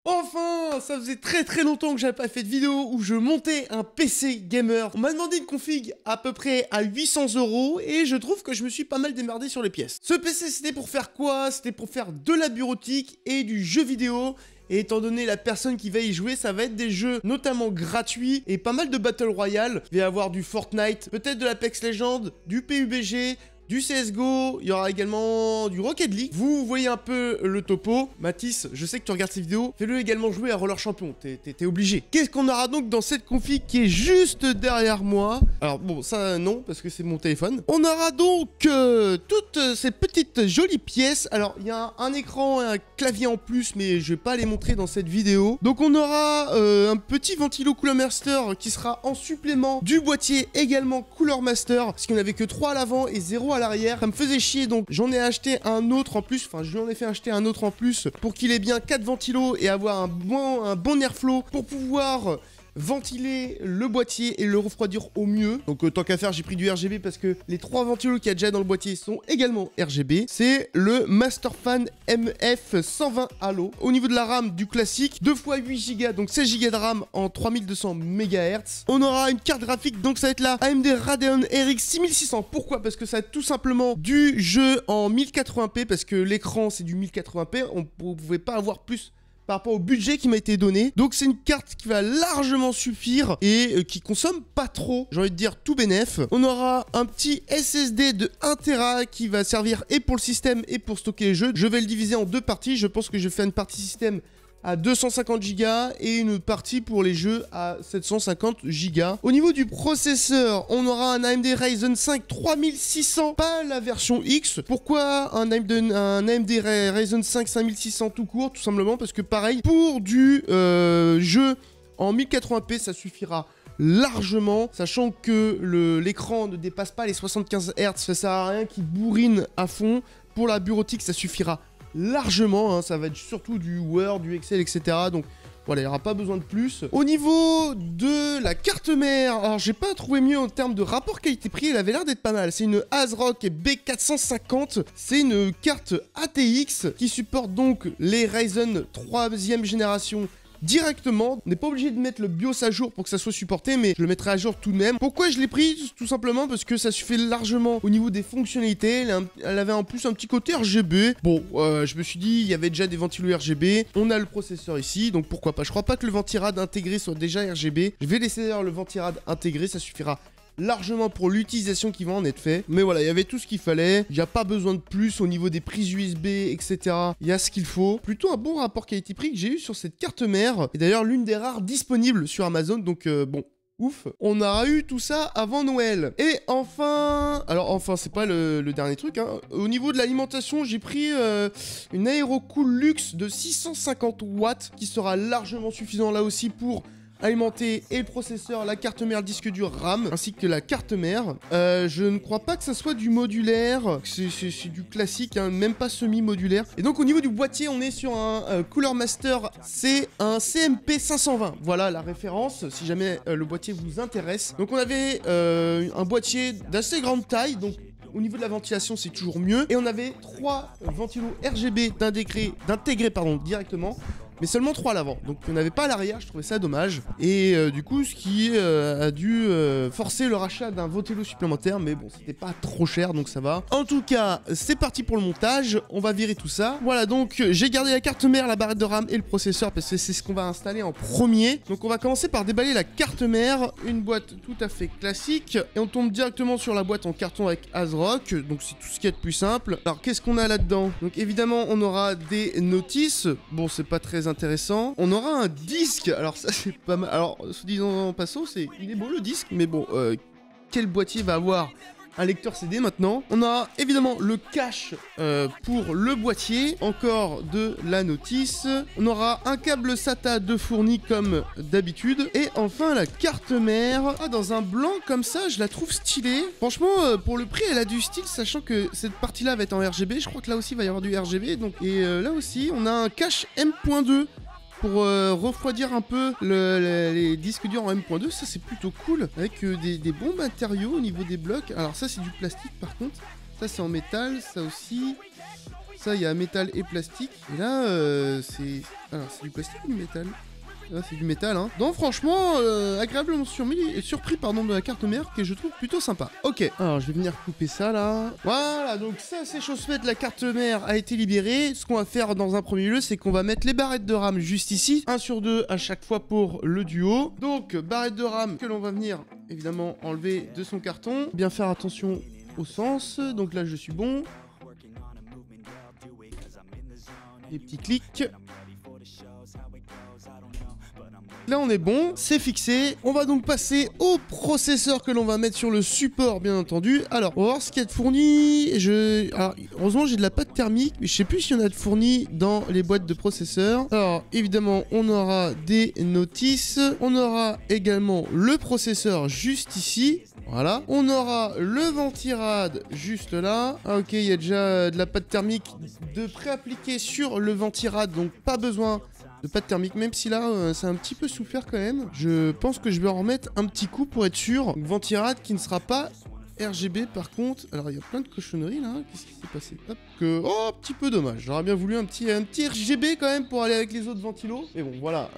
Enfin, ça faisait très longtemps que j'avais pas fait de vidéo où je montais un PC gamer. On m'a demandé une config à peu près à 800 € et je trouve que je me suis pas mal démerdé sur les pièces. Ce PC c'était pour faire quoi? C'était pour faire de la bureautique et du jeu vidéo. Et étant donné la personne qui va y jouer, ça va être des jeux notamment gratuits et pas mal de Battle Royale. Il va y avoir du Fortnite, peut-être de l'Apex Legends, du PUBG, du CSGO, il y aura également du Rocket League. Vous voyez un peu le topo. Mathis, je sais que tu regardes ces vidéos. Fais-le également jouer à Roller Champion, t'es obligé. Qu'est-ce qu'on aura donc dans cette config qui est juste derrière moi? Alors bon, ça non, parce que c'est mon téléphone. On aura donc toutes ces petites jolies pièces. Alors, il y a un écran et un clavier en plus, mais je vais pas les montrer dans cette vidéo. Donc on aura un petit ventilo Cooler Master qui sera en supplément du boîtier également Cooler Master, parce qu'il n'y en avait que 3 à l'avant et 0 à l'arrière. Ça me faisait chier, donc j'en ai acheté un autre en plus, enfin je lui en ai fait acheter un autre en plus pour qu'il ait bien 4 ventilos et avoir un bon airflow pour pouvoir ventiler le boîtier et le refroidir au mieux. Donc tant qu'à faire, j'ai pris du RGB parce que les 3 ventilos qu'il y a déjà dans le boîtier sont également RGB. C'est le Masterfan MF120 Halo. Au niveau de la RAM du classique, 2 x 8 Go, donc 16 Go de RAM en 3200 MHz. On aura une carte graphique, donc ça va être la AMD Radeon RX 6600. Pourquoi? Parce que ça va être tout simplement du jeu en 1080p, parce que l'écran c'est du 1080p, on ne pouvait pas avoir plus par rapport au budget qui m'a été donné. Donc c'est une carte qui va largement suffire et qui consomme pas trop, j'ai envie de dire tout bénef. On aura un petit SSD de 1 Tera qui va servir et pour le système et pour stocker les jeux. Je vais le diviser en 2 parties, je pense que je vais faire une partie système à 250 Go et une partie pour les jeux à 750 Go. Au niveau du processeur, on aura un AMD Ryzen 5 3600, pas la version X. Pourquoi un AMD Ryzen 5 5600 tout court? Tout simplement parce que pareil, pour du jeu en 1080p, ça suffira largement, sachant que l'écran ne dépasse pas les 75 Hz, ça sert à rien qu'il bourrine à fond. Pour la bureautique, ça suffira largement, hein, ça va être surtout du Word, du Excel, etc. Donc voilà, il n'y aura pas besoin de plus. Au niveau de la carte mère, alors j'ai pas trouvé mieux en termes de rapport qualité-prix, elle avait l'air d'être pas mal. C'est une ASRock B450, c'est une carte ATX qui supporte donc les Ryzen 3e génération directement. On n'est pas obligé de mettre le BIOS à jour pour que ça soit supporté, mais je le mettrai à jour tout de même. Pourquoi je l'ai pris? Tout simplement parce que ça suffit largement au niveau des fonctionnalités. Elle avait en plus un petit côté RGB. Bon, je me suis dit, il y avait déjà des ventilos RGB. On a le processeur ici, donc pourquoi pas. Je crois pas que le ventirad intégré soit déjà RGB. Je vais laisser d'ailleurs le ventirad intégré, ça suffira largement pour l'utilisation qui va en être fait. Mais voilà, il y avait tout ce qu'il fallait. Il n'y a pas besoin de plus au niveau des prises USB, etc. Il y a ce qu'il faut. Plutôt un bon rapport qualité-prix que j'ai eu sur cette carte mère. Et d'ailleurs, l'une des rares disponibles sur Amazon. Donc bon, ouf. On aura eu tout ça avant Noël. Et enfin... Alors enfin, c'est pas le dernier truc, hein. Au niveau de l'alimentation, j'ai pris une Aerocool Luxe de 650 watts qui sera largement suffisant là aussi pour alimenter et le processeur, la carte mère, le disque dur RAM, ainsi que la carte mère. Je ne crois pas que ça soit du modulaire, c'est du classique, hein, même pas semi-modulaire. Et donc au niveau du boîtier, on est sur un Cooler Master, c'est un CMP 520. Voilà la référence, si jamais le boîtier vous intéresse. Donc on avait un boîtier d'assez grande taille, donc au niveau de la ventilation, c'est toujours mieux. Et on avait 3 ventilos RGB d'intégrer directement, mais seulement 3 à l'avant. Donc on n'avait pas à l'arrière, je trouvais ça dommage. Et du coup, ce qui a dû forcer le rachat d'un ventilo supplémentaire, mais bon, c'était pas trop cher, donc ça va. En tout cas, c'est parti pour le montage. On va virer tout ça. Voilà, donc j'ai gardé la carte mère, la barrette de RAM et le processeur, parce que c'est ce qu'on va installer en premier. Donc on va commencer par déballer la carte mère, une boîte tout à fait classique. Et on tombe directement sur la boîte en carton avec ASRock, donc c'est tout ce qu'il y a de plus simple. Alors qu'est-ce qu'on a là-dedans? Donc évidemment, on aura des notices. Bon, c'est pas très intéressant. On aura un disque, alors ça c'est pas mal. Alors, se disant en passant, il est beau le disque, mais bon, quel boîtier va avoir un lecteur CD maintenant? On a évidemment le cache pour le boîtier, encore de la notice. On aura un câble SATA de fourni comme d'habitude. Et enfin la carte mère. Ah, dans un blanc comme ça, je la trouve stylée. Franchement, pour le prix, elle a du style, sachant que cette partie-là va être en RGB. Je crois que là aussi, il va y avoir du RGB. Donc, et là aussi, on a un cache M.2 pour refroidir un peu les disques durs en M.2, ça c'est plutôt cool, avec des bons matériaux au niveau des blocs. Alors ça c'est du plastique par contre, ça c'est en métal, ça aussi. Ça, il y a métal et plastique. Et là, c'est... Alors, c'est du plastique ou du métal? Là, c'est du métal, hein. Donc, franchement, agréablement surpris de la carte mère, que je trouve plutôt sympa. Ok, alors je vais venir couper ça, là. Voilà, donc ça, c'est chose faite. La carte mère a été libérée. Ce qu'on va faire dans un premier lieu, c'est qu'on va mettre les barrettes de RAM juste ici. 1 sur 2 à chaque fois pour le duo. Donc, barrettes de RAM que l'on va venir, évidemment, enlever de son carton. Bien faire attention au sens. Donc là, je suis bon. Les petits clics. Là on est bon, c'est fixé. On va donc passer au processeur que l'on va mettre sur le support, bien entendu. Alors, on va voir ce qu'il y a de fourni. Alors, heureusement j'ai de la pâte thermique, mais je sais plus s'il y en a de fourni dans les boîtes de processeurs. Alors, évidemment, on aura des notices. On aura également le processeur juste ici. Voilà. On aura le ventirad juste là. Ah, ok, il y a déjà de la pâte thermique de pré-appliquée sur le ventirad, donc pas besoin de pâte thermique, même si là, c'est un petit peu souffert quand même. Je pense que je vais en remettre un petit coup pour être sûr. Ventirad qui ne sera pas RGB par contre. Alors, il y a plein de cochonneries là. Qu'est-ce qui s'est passé? Hop, oh, un petit peu dommage. J'aurais bien voulu un petit RGB quand même pour aller avec les autres ventilos. Mais bon, voilà,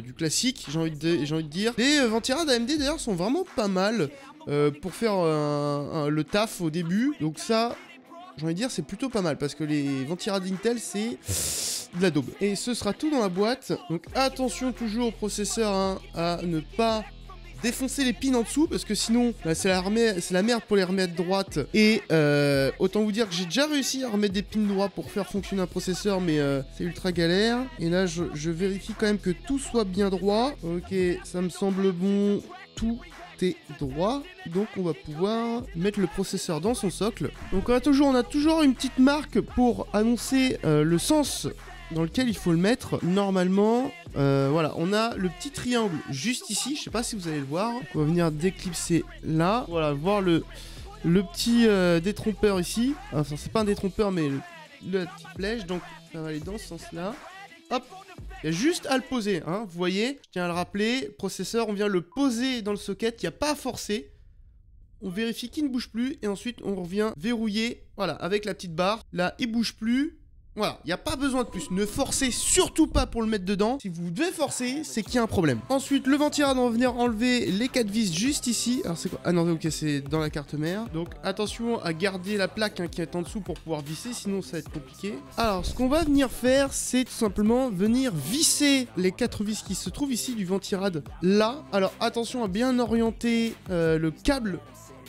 du classique, j'ai envie de dire. Les ventirad AMD d'ailleurs sont vraiment pas mal pour faire le taf au début. Donc ça, j'ai envie de dire, c'est plutôt pas mal parce que les ventirad Intel, c'est de la daube. Et ce sera tout dans la boîte. Donc attention toujours au processeur hein, à ne pas défoncer les pins en dessous parce que sinon bah, c'est la merde pour les remettre droites. Et autant vous dire que j'ai déjà réussi à remettre des pins droits pour faire fonctionner un processeur, mais c'est ultra galère. Et là je vérifie quand même que tout soit bien droit. Ok, ça me semble bon, tout est droit, donc on va pouvoir mettre le processeur dans son socle. Donc on a toujours une petite marque pour annoncer le sens dans lequel il faut le mettre. Normalement, voilà, on a le petit triangle juste ici, je sais pas si vous allez le voir. On va venir déclipser là, voilà, voir le petit détrompeur ici. Enfin, c'est pas un détrompeur, mais la petite flèche, donc ça va aller dans ce sens-là. Hop, il y a juste à le poser, hein, vous voyez, je tiens à le rappeler, processeur, on vient le poser dans le socket, il n'y a pas à forcer. On vérifie qu'il ne bouge plus, et ensuite on revient verrouiller, voilà, avec la petite barre. Là, il bouge plus. Voilà, il n'y a pas besoin de plus. Ne forcez surtout pas pour le mettre dedans. Si vous devez forcer, c'est qu'il y a un problème. Ensuite, le ventirad, on va venir enlever les 4 vis juste ici. Alors, c'est quoi? Ah non, ok, c'est dans la carte mère. Donc, attention à garder la plaque hein, qui est en dessous pour pouvoir visser, sinon ça va être compliqué. Alors, ce qu'on va venir faire, c'est tout simplement venir visser les 4 vis qui se trouvent ici du ventirad là. Alors, attention à bien orienter le câble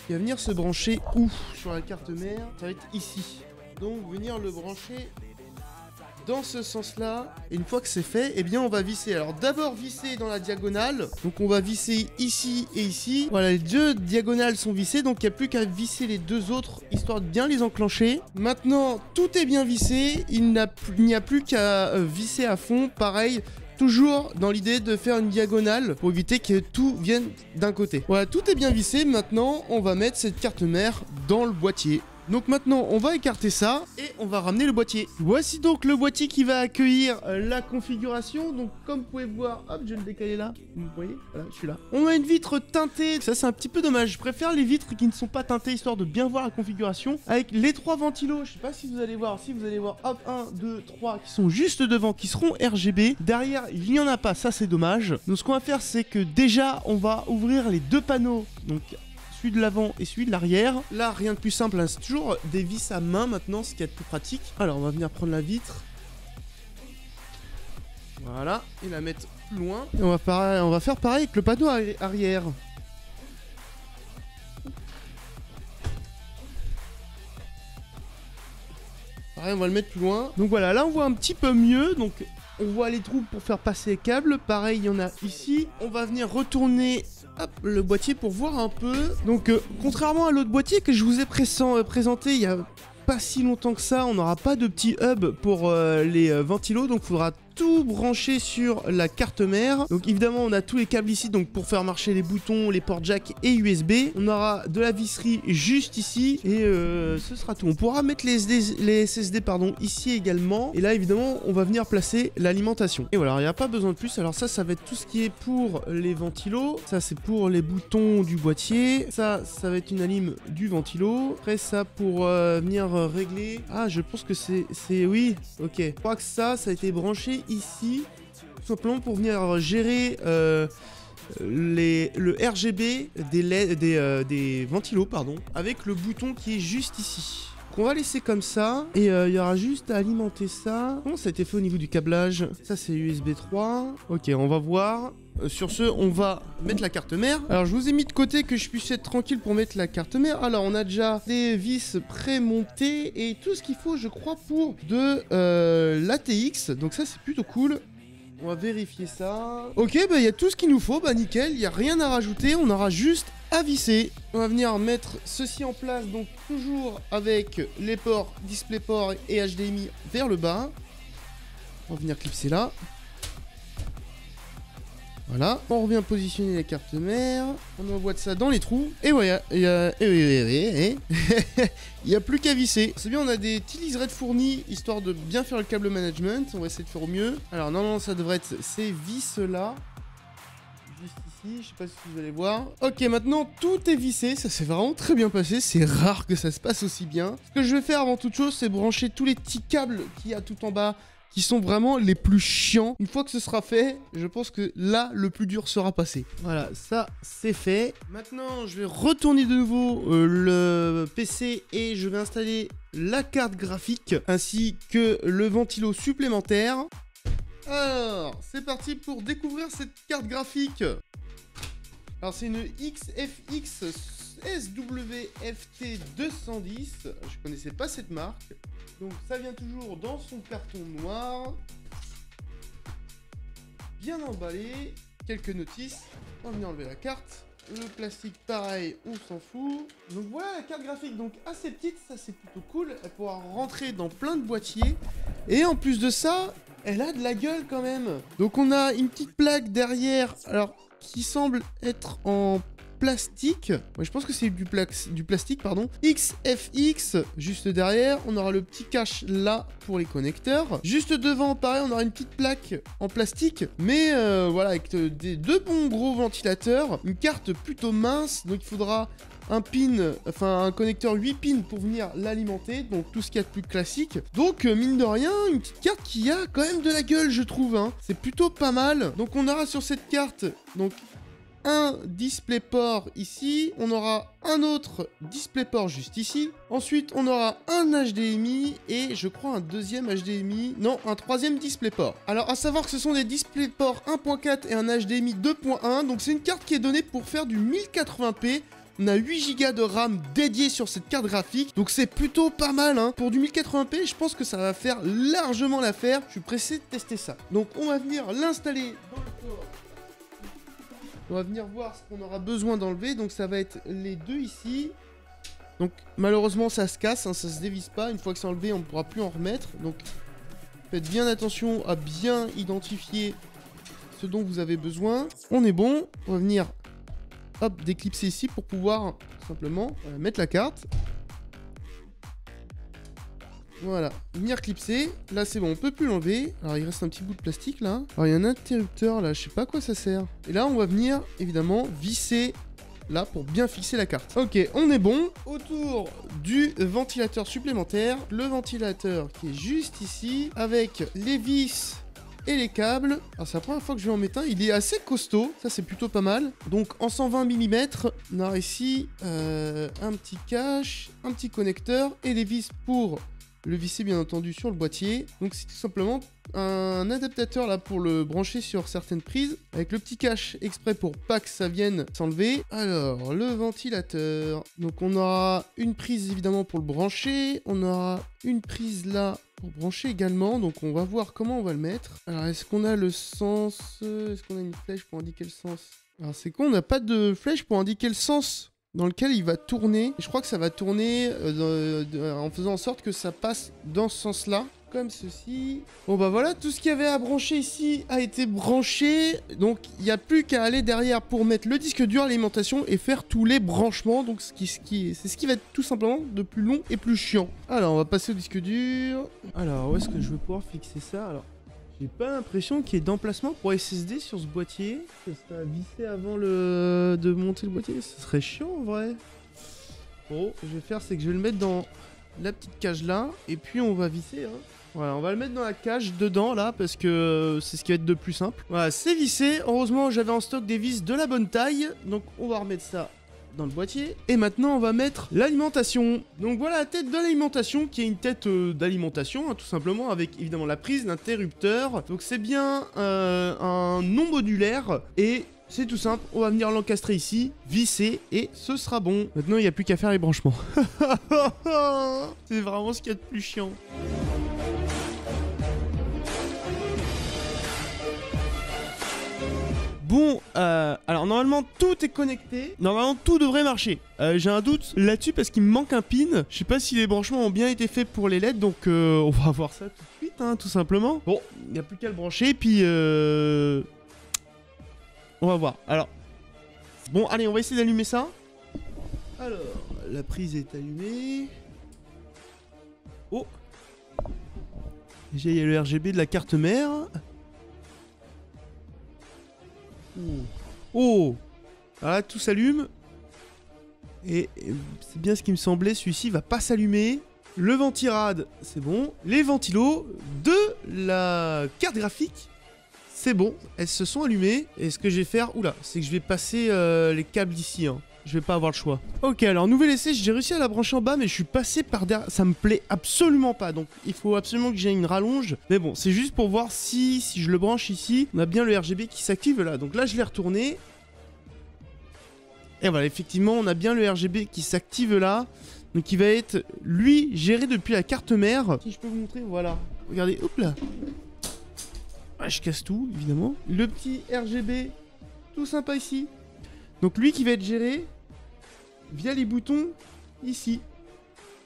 qui va venir se brancher où? Sur la carte mère, ça va être ici. Donc, venir le brancher dans ce sens-là, et une fois que c'est fait, eh bien on va visser. Alors d'abord visser dans la diagonale, donc on va visser ici et ici. Voilà, les deux diagonales sont vissées, donc il n'y a plus qu'à visser les deux autres, histoire de bien les enclencher. Maintenant, tout est bien vissé, il n'y a plus qu'à visser à fond, pareil. Toujours dans l'idée de faire une diagonale pour éviter que tout vienne d'un côté. Voilà, tout est bien vissé, maintenant on va mettre cette carte mère dans le boîtier. Donc maintenant, on va écarter ça et on va ramener le boîtier. Voici donc le boîtier qui va accueillir la configuration. Donc comme vous pouvez voir, hop, je vais le décaler là. Vous voyez, voilà, je suis là. On a une vitre teintée. Ça, c'est un petit peu dommage. Je préfère les vitres qui ne sont pas teintées, histoire de bien voir la configuration. Avec les 3 ventilos, je sais pas si vous allez voir. Si vous allez voir, hop, 1, 2, 3 qui sont juste devant, qui seront RGB. Derrière, il n'y en a pas. Ça, c'est dommage. Donc ce qu'on va faire, c'est que déjà, on va ouvrir les 2 panneaux. Donc celui de l'avant et celui de l'arrière. Là, rien de plus simple, hein. C'est toujours des vis à main maintenant, ce qui est plus pratique. Alors, on va venir prendre la vitre. Voilà, et la mettre plus loin. Et on va faire pareil avec le panneau arrière. Pareil, on va le mettre plus loin. Donc voilà, là on voit un petit peu mieux. Donc on voit les trous pour faire passer les câbles. Pareil, il y en a ici. On va venir retourner hop, le boîtier pour voir un peu. Donc contrairement à l'autre boîtier que je vous ai présenté il y a pas si longtemps que ça, on n'aura pas de petit hub pour les ventilos. Donc il faudra tout brancher sur la carte mère. Donc évidemment on a tous les câbles ici donc pour faire marcher les boutons, les ports jack et USB. On aura de la visserie juste ici et ce sera tout. On pourra mettre les SSD pardon ici également. Et là évidemment on va venir placer l'alimentation. Et voilà, il n'y a pas besoin de plus. Alors ça va être tout ce qui est pour les ventilos. Ça c'est pour les boutons du boîtier. Ça va être une alim du ventilo. Après ça pour venir régler. Ah je pense que c'est oui, ok. Je crois que ça a été branché ici. Tout simplement pour venir gérer le RGB des ventilos pardon, avec le bouton qui est juste ici. On va laisser comme ça et il y aura juste à alimenter ça. Comment ça a été fait au niveau du câblage? Ça c'est USB 3. Ok, on va voir. Sur ce, on va mettre la carte mère. Alors je vous ai mis de côté que je puisse être tranquille pour mettre la carte mère. Alors on a déjà des vis pré-montées et tout ce qu'il faut je crois pour de l'ATX. Donc ça c'est plutôt cool. On va vérifier ça. Ok, bah il y a tout ce qu'il nous faut, bah nickel, il n'y a rien à rajouter, on aura juste à visser. On va venir mettre ceci en place, donc toujours avec les ports DisplayPort et HDMI vers le bas. On va venir clipser là. Voilà, on revient positionner la carte mère, on envoie de ça dans les trous, et voilà, il n'y a plus qu'à visser. C'est bien, on a des petits liserés fournis, histoire de bien faire le câble management, on va essayer de faire au mieux. Alors normalement ça devrait être ces vis là, juste ici, je sais pas si vous allez voir. Ok, maintenant tout est vissé, ça s'est vraiment très bien passé, c'est rare que ça se passe aussi bien. Ce que je vais faire avant toute chose, c'est brancher tous les petits câbles qu'il y a tout en bas, qui sont vraiment les plus chiants. Une fois que ce sera fait, je pense que là, le plus dur sera passé. Voilà, ça, c'est fait. Maintenant, je vais retourner de nouveau le PC et je vais installer la carte graphique ainsi que le ventilo supplémentaire. Alors, c'est parti pour découvrir cette carte graphique. Alors, c'est une XFX SWFT 210. Je connaissais pas cette marque. Donc ça vient toujours dans son carton noir. Bien emballé. Quelques notices. On va venir enlever la carte. Le plastique pareil, on s'en fout. Donc voilà la carte graphique, donc assez petite, ça c'est plutôt cool. Elle pourra rentrer dans plein de boîtiers. Et en plus de ça, elle a de la gueule quand même. Donc on a une petite plaque derrière, alors qui semble être en plastique. Ouais, je pense que c'est du plastique, pardon. XFX, juste derrière, on aura le petit cache là pour les connecteurs. Juste devant, pareil, on aura une petite plaque en plastique, mais voilà, avec deux bons gros ventilateurs, une carte plutôt mince, donc il faudra un pin, enfin un connecteur 8 pins pour venir l'alimenter, donc tout ce qu'il y a de plus classique. Donc mine de rien, une petite carte qui a quand même de la gueule, je trouve, hein. C'est plutôt pas mal. Donc on aura sur cette carte, donc un DisplayPort ici, on aura un autre DisplayPort juste ici, ensuite on aura un HDMI et je crois un deuxième HDMI, non, un troisième DisplayPort. Alors à savoir que ce sont des DisplayPort 1.4 et un HDMI 2.1, donc c'est une carte qui est donnée pour faire du 1080p. On a 8 Go de RAM dédié sur cette carte graphique, donc c'est plutôt pas mal, hein. Pour du 1080p, je pense que ça va faire largement l'affaire. Je suis pressé de tester ça. Donc on va venir l'installer dans le port. On va venir voir ce qu'on aura besoin d'enlever. Donc ça va être les deux ici. Donc malheureusement ça se casse, hein, ça se dévisse pas. Une fois que c'est enlevé, on ne pourra plus en remettre. Donc faites bien attention à bien identifier ce dont vous avez besoin. On est bon. On va venir hop, déclipser ici pour pouvoir tout simplement mettre la carte. Voilà, venir clipser. Là c'est bon, on peut plus l'enlever. Alors il reste un petit bout de plastique là. Alors il y a un interrupteur là, je sais pas à quoi ça sert. Et là on va venir évidemment visser là pour bien fixer la carte. Ok, on est bon. Autour du ventilateur supplémentaire, le ventilateur qui est juste ici avec les vis et les câbles. Alors c'est la première fois que je vais en mettre un. Il est assez costaud, ça c'est plutôt pas mal. Donc en 120 mm, on a ici un petit cache, un petit connecteur et les vis pour le visser bien entendu sur le boîtier. Donc c'est tout simplement un adaptateur là pour le brancher sur certaines prises avec le petit cache exprès pour pas que ça vienne s'enlever. Alors le ventilateur, donc on aura une prise évidemment pour le brancher, on aura une prise là pour brancher également, donc on va voir comment on va le mettre. Alors est-ce qu'on a le sens, est-ce qu'on a une flèche pour indiquer le sens? Alors c'est con, on n'a pas de flèche pour indiquer le sens dans lequel il va tourner. Et je crois que ça va tourner en faisant en sorte que ça passe dans ce sens-là, comme ceci. Bon bah voilà, tout ce qu'il y avait à brancher ici a été branché. Donc il n'y a plus qu'à aller derrière pour mettre le disque dur, l'alimentation et faire tous les branchements. Donc c'est ce qui va être tout simplement de plus long et plus chiant. Alors on va passer au disque dur. Alors où est-ce que je vais pouvoir fixer ça? Alors j'ai pas l'impression qu'il y ait d'emplacement pour SSD sur ce boîtier. Ça serait à visser avant de monter le boîtier. Ce serait chiant en vrai. Bon, ce que je vais faire, c'est que je vais le mettre dans la petite cage là. Et puis on va visser. Hein. Voilà, on va le mettre dans la cage dedans là. Parce que c'est ce qui va être de plus simple. Voilà, c'est vissé. Heureusement, j'avais en stock des vis de la bonne taille. Donc on va remettre ça dans le boîtier. Et maintenant on va mettre l'alimentation. Donc voilà la tête de l'alimentation qui est une tête d'alimentation hein, tout simplement avec évidemment la prise, l'interrupteur. Donc c'est bien un non modulaire et c'est tout simple, on va venir l'encastrer ici, visser et ce sera bon. Maintenant il n'y a plus qu'à faire les branchements. C'est vraiment ce qu'il y a de plus chiant. Bon, alors normalement tout est connecté, normalement tout devrait marcher. J'ai un doute là-dessus parce qu'il me manque un pin. Je sais pas si les branchements ont bien été faits pour les LED, donc on va voir ça tout de suite, hein, tout simplement. Bon, il n'y a plus qu'à le brancher, puis on va voir. Alors, bon, allez, on va essayer d'allumer ça. Alors, la prise est allumée. Oh, déjà il y a le RGB de la carte mère. Oh! Alors là, tout s'allume. Et c'est bien ce qui me semblait, celui-ci va pas s'allumer. Le ventirad, c'est bon. Les ventilos de la carte graphique, c'est bon. Elles se sont allumées. Et ce que je vais faire, oula, c'est que je vais passer les câbles d'ici. Hein. Je vais pas avoir le choix. Ok, alors nouvel essai, j'ai réussi à la brancher en bas, mais je suis passé par derrière. Ça me plaît absolument pas, donc il faut absolument que j'ai une rallonge. Mais bon, c'est juste pour voir si je le branche ici, on a bien le RGB qui s'active là. Donc là, je l'ai retourné. Et voilà, effectivement, on a bien le RGB qui s'active là. Donc il va être, lui, géré depuis la carte mère. Si je peux vous montrer, voilà. Regardez, hop là. Ah, je casse tout, évidemment. Le petit RGB, tout sympa ici. Donc lui qui va être géré via les boutons ici.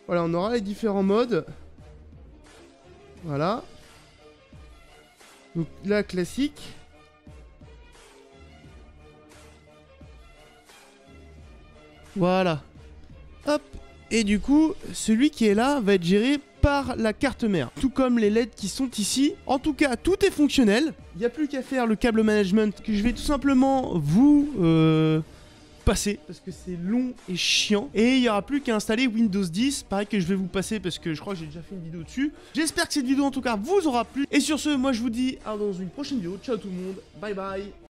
Voilà, on aura les différents modes. Voilà. Donc là, classique. Voilà. Hop. Et du coup, celui qui est là va être géré par la carte mère. Tout comme les LED qui sont ici. En tout cas, tout est fonctionnel. Il n'y a plus qu'à faire le câble management que je vais tout simplement vous passer parce que c'est long et chiant. Et il n'y aura plus qu'à installer Windows 10. Pareil que je vais vous passer parce que je crois que j'ai déjà fait une vidéo dessus. J'espère que cette vidéo en tout cas vous aura plu. Et sur ce, moi je vous dis à dans une prochaine vidéo. Ciao tout le monde. Bye bye.